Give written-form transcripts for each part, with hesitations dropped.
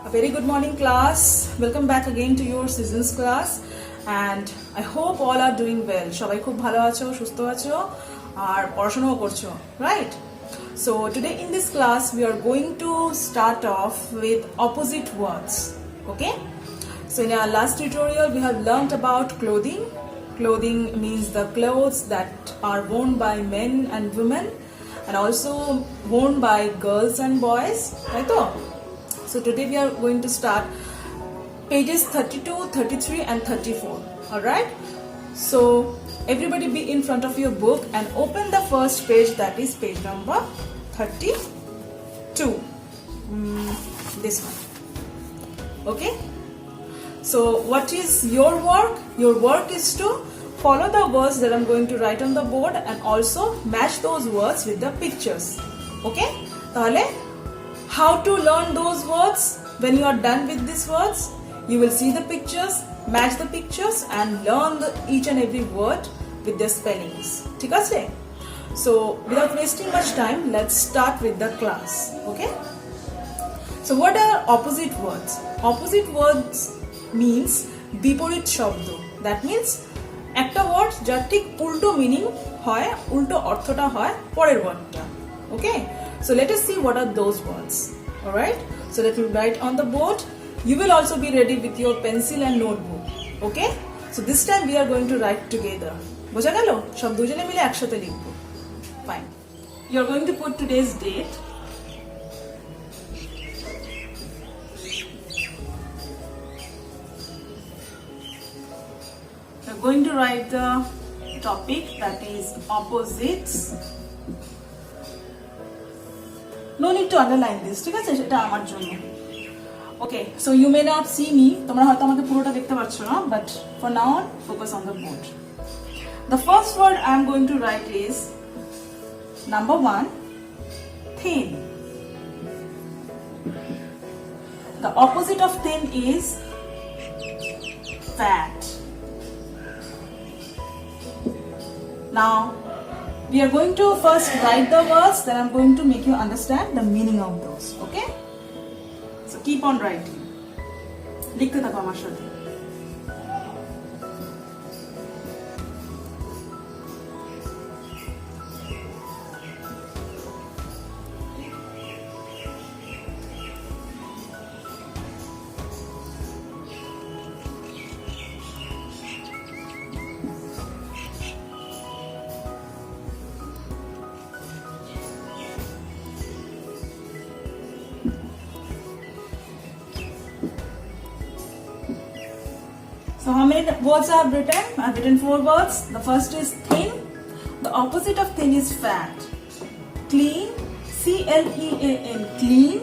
A very good morning class. Welcome back again to your seasons class and I hope all are doing well. সবাই খুব ভালো আছো, সুস্থ আছো আর পড়াশোনাও করছো, right? So today in this class we are going to start off with opposite words. Okay? So in our last tutorial we have learnt about clothing. Clothing means the clothes that are worn by men and women and also worn by girls and boys, right? So today we are going to start pages 32, 33 and 34. Alright? So everybody be in front of your book and open the first page, that is page number 32. This one. Okay? So what is your work? Your work is to follow the words that I'm going to write on the board and also match those words with the pictures. Okay? Tahole how to learn those words? When you are done with these words, you will see the pictures, match the pictures and learn each and every word with their spellings. ঠিক আছে? So without wasting much time, let's start with the class. Okay? So what are opposite words? Opposite words means বিপরীত শব্দ. That means একটা word যার ঠিক উল্টো meaning হয়, উল্টো অর্থটা হয় পরের ওয়ার্ডটা. Okay? So let us see what are those words. Alright? So let me write on the board. You will also be ready with your pencil and notebook. Okay? So this time we are going to write together. বোঝা গেল? সব দুজনে মিলে একসাথে লিখব. Fine. You are going to put today's date. You are going to write the topic, that is opposites. No need to underline this, ঠিক আছে? সেটা আমার জন্য. Okay, so you may not see me. তোমরা হয়তো আমাকে পুরোটা দেখতে পাচ্ছ না, but for now on, focus on the board. The first word I am going to write is number 1, thin. The opposite of thin is fat. Now, we are going to first write the words, then I'm going to make you understand the meaning of those. Okay? So keep on writing. লিখতে থাকো আমার সাথে. So how many words I have written? I have written 4 words. The first is thin. The opposite of thin is fat. Clean. C-L-E-A-N. Clean.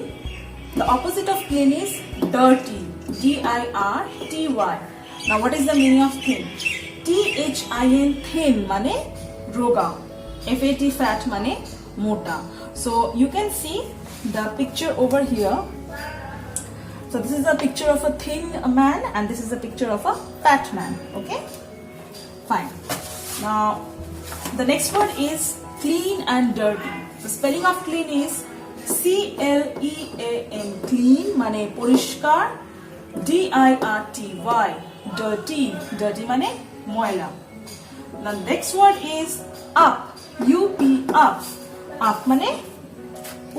The opposite of clean is dirty. D-I-R-T-Y. Now what is the meaning of thin? T-H-I-N. Thin mane roga. F-A-T fat mane mota. So you can see the picture over here. So this is a picture of a thin man and this is a picture of a fat man. Okay? Fine. Now, the next word is clean and dirty. The spelling of clean is C-L-E-A-N. Clean mane porishkar. D-I-R-T-Y. Dirty. Dirty mane moila. The next word is up. U-P. Up. Up mane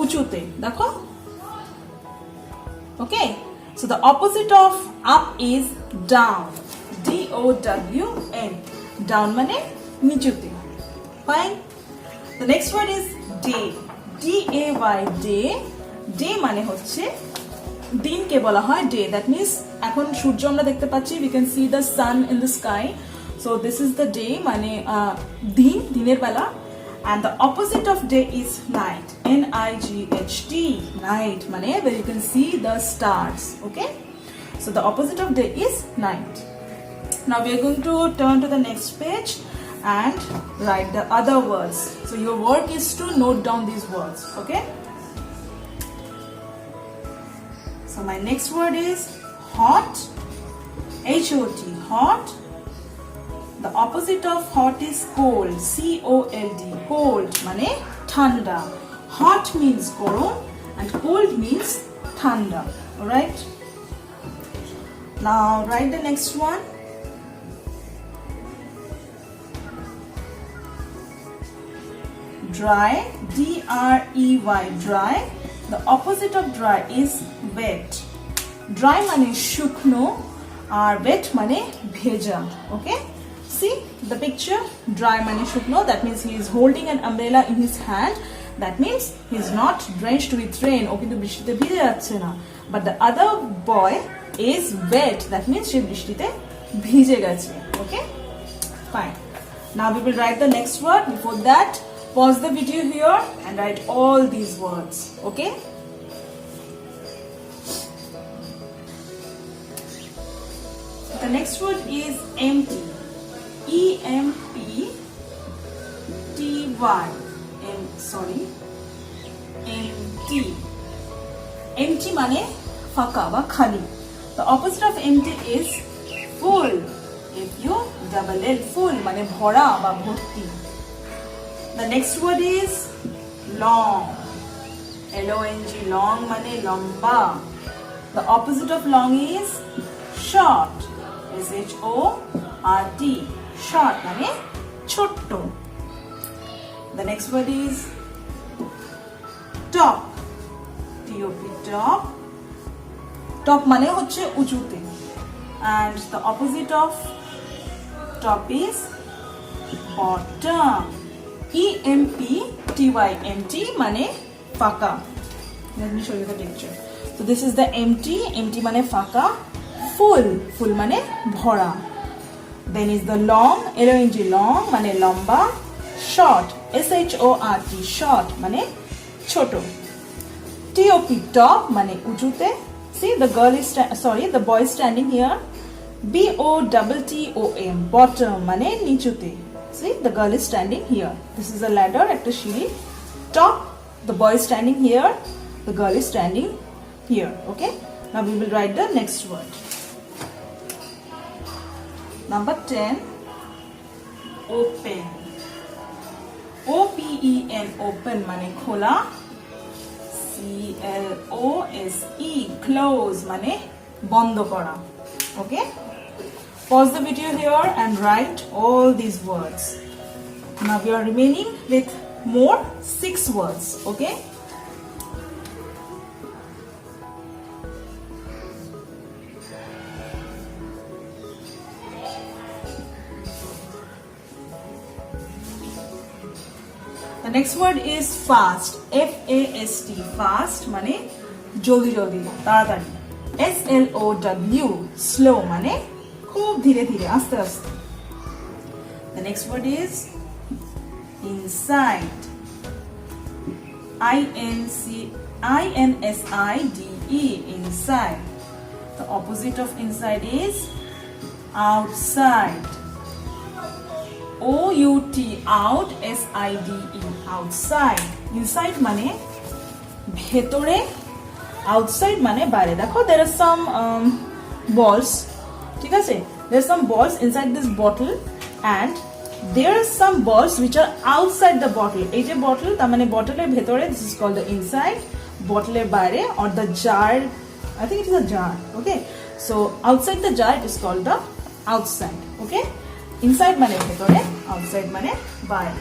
uchute. Dakho? Okay, so the opposite of up is down. D-O-W-N. Down mane nichute. Fine. The next word is day. D-A-Y. Day. Day mane hocche din ke bola hoy day. That means ekhon surjo amra dekhte pacchi. We can see the sun in the sky. So this is the day mane din, diner bela. And the opposite of day is night. N-I-G-H-T. Night mane where you can see the stars. Okay? So the opposite of day is night. Now we are going to turn to the next page and write the other words. So your work is to note down these words. Okay? So my next word is hot. H-O-T. Hot. The opposite of hot is cold. C-O-L-D. Cold mane thanda. Hot means গরম and cold means ঠান্ডা. Alright? Now write the next one. Dry, D-R-E-Y, dry. The opposite of dry is wet. Dry মানে শুকনো আর wet মানে ভেজা. Okay? See the picture? Dry মানে শুকনো. That means he is holding an umbrella in his hand. That means he is not drenched with rain. ও কিন্তু বৃষ্টিতে ভিজে যাচ্ছে না. But the other boy is wet. That means সে বৃষ্টিতে ভিজে গেছে. Okay? Fine. Now we will write the next word. Before that, pause the video here and write all these words. Okay? The next word is empty. E-M-P-T-Y. Empty. Empty মানে ফাঁকা বা খালি. The opposite of empty is full. F-U-L-L, full মানে ভরা বা ভর্তি. The next word is long. L-O-N-G, long মানে লম্বা. The opposite of long is short. S-H-O-R-T, short মানে ছোট্ট. The next word is top. T-O-P, top. Top মানে হচ্ছে উঁচুতে. And the opposite of top is bottom. E-M-P-T-Y, empty মানে ফাঁকা. Let me show you the picture. So this is the empty. Empty মানে ফাঁকা. Full মানে ভরা. Then is the long. L-O-N-G, long মানে লম্বা. Short. S-H-O-R-T, short মানে ছোট. T-O-P, top মানে উঁচুতে. See the boy is standing here. B-O-T-T-O-M, bottom মানে নিচুতে. See the girl is standing here. This is a ladder, একটা সিঁড়ি. Top, the boy is standing here. The girl is standing here. Okay? Now we will write the next word. Number 10, open. O-P-E-N, open মানে খোলা. C-L-O-S-E, close মানে বন্ধ করা. Okay? Pause the video here and write all these words. Now we are remaining with more 6 words. Okay? The next word is fast. F-A-S-T, fast মানে জলদি জলদি তাড়াতাড়ি. S-L-O-W, slow মানে খুব ধীরে ধীরে আস্তে আস্তে. The next word is inside. I-N-S-I-D-E, inside. The opposite of inside is outside. O-U-T, out. S-I-D-E, outside. Inside মানে ভেতরে, outside মানে বাইরে. দেখো there are some balls. ঠিক আছে? There are some balls inside this bottle and there are some balls which are outside the bottle. এই যে bottle, তার মানে বটলের ভেতরে, this is called the inside. বটলের বাইরে or the jar, I think it is a jar. Okay? So outside the jar it is called the outside. Okay? Inside মানে ভেতরে, outside মানে বাইরে.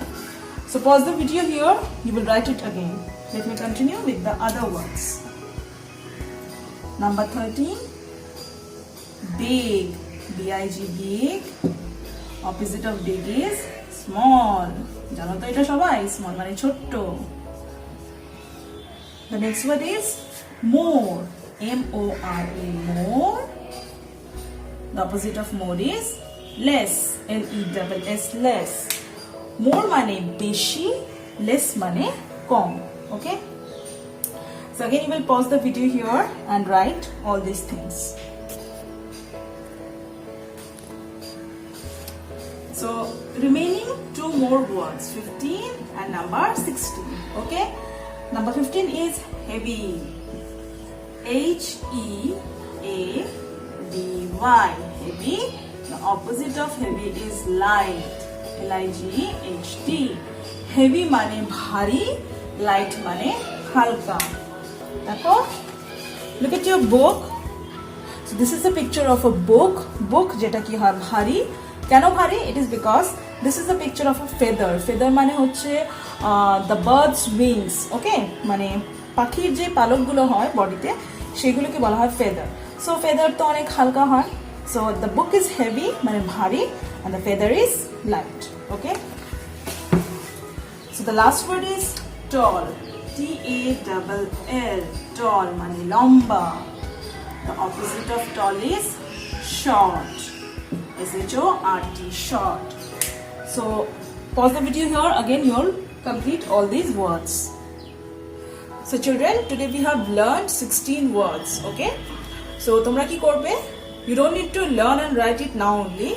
So pause the video here. You will write it again. Let me continue with the other words. Number 13, big. B-I-G, big. Opposite of big is small. জানো তো এটা সবাই, small মানে ছোট্ট. The next word is more. M-O-R-E, more. The opposite of more is less. L-E-S-S, less. More মানে বেশি, less মানে কম. Okay? So again you will pause the video here and write all these things. So remaining 2 more words, 15 and number 16. Okay? Number 15 is heavy. H-E-A-V-Y, heavy. The opposite of heavy is light. L-I-G-H-T. Heavy মানে ভারী, light মানে হালকা. দেখো Look at your book. So this is a picture of a book. Book যেটা কি হয় ভারী। কেন ভারী? It is because this is a picture of a feather. Feather মানে হচ্ছে the bird's wings. Okay? মানে পাখির যে পালকগুলো হয় বডিতে সেগুলোকে বলা হয় feather. So feather তো অনেক হালকা হয়. So the book is heavy মানে ভারী and the feather is light. Okay? So the last word is tall. T-A-L-L. Tall মানে লম্বা. The opposite of tall is short. S-H-O-R-T, short. So pause the video here. Again, you'll complete all these words. So children, today we have learned 16 words. Okay? So তোমরা কি করবে? You don't need to learn and write it now only.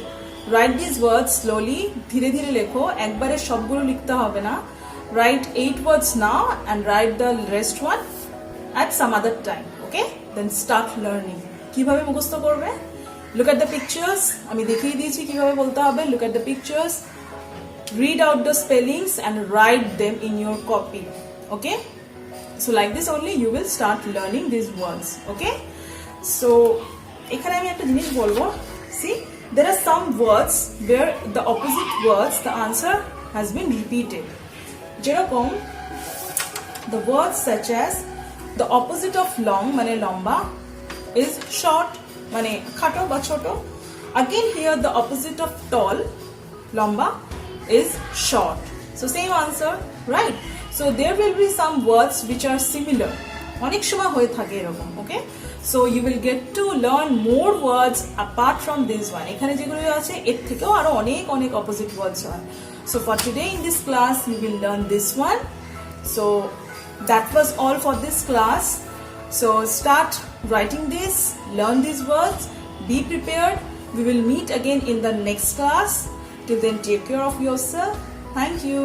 Write these words slowly. ধীরে ধীরে লেখো. একবারে সবগুলো লিখতে হবে না. Write 8 words now and write the rest one at some other time. Okay? Then start learning. কিভাবে মুখস্থ করবে? Look at the pictures. আমি দেখিয়ে দিয়েছি কিভাবে বলতে হবে. Look at the pictures. Read out the spellings and write them in your copy. Okay? So like this only you will start learning these words. Okay? So এখানে আমি একটা জিনিস বলবো. See, there are some words where the opposite words, the answer has been repeated. যেরকম the words such as the opposite of long মানে লম্বা is short মানে খাটো বা ছোট. Again here the opposite of tall লম্বা is short. So same answer, right? So there will be some words which are similar. অনেক সময় হয়ে থাকে এরকম. Okay? So you will get to learn more words apart from this one. এখানে যেগুলো আছে এর থেকেও আরো অনেক অনেক opposite words হয়. So for today in this class you will learn this one. So that was all for this class. So start writing this, learn these words, be prepared. We will meet again in the next class. Till then, take care of yourself. Thank you.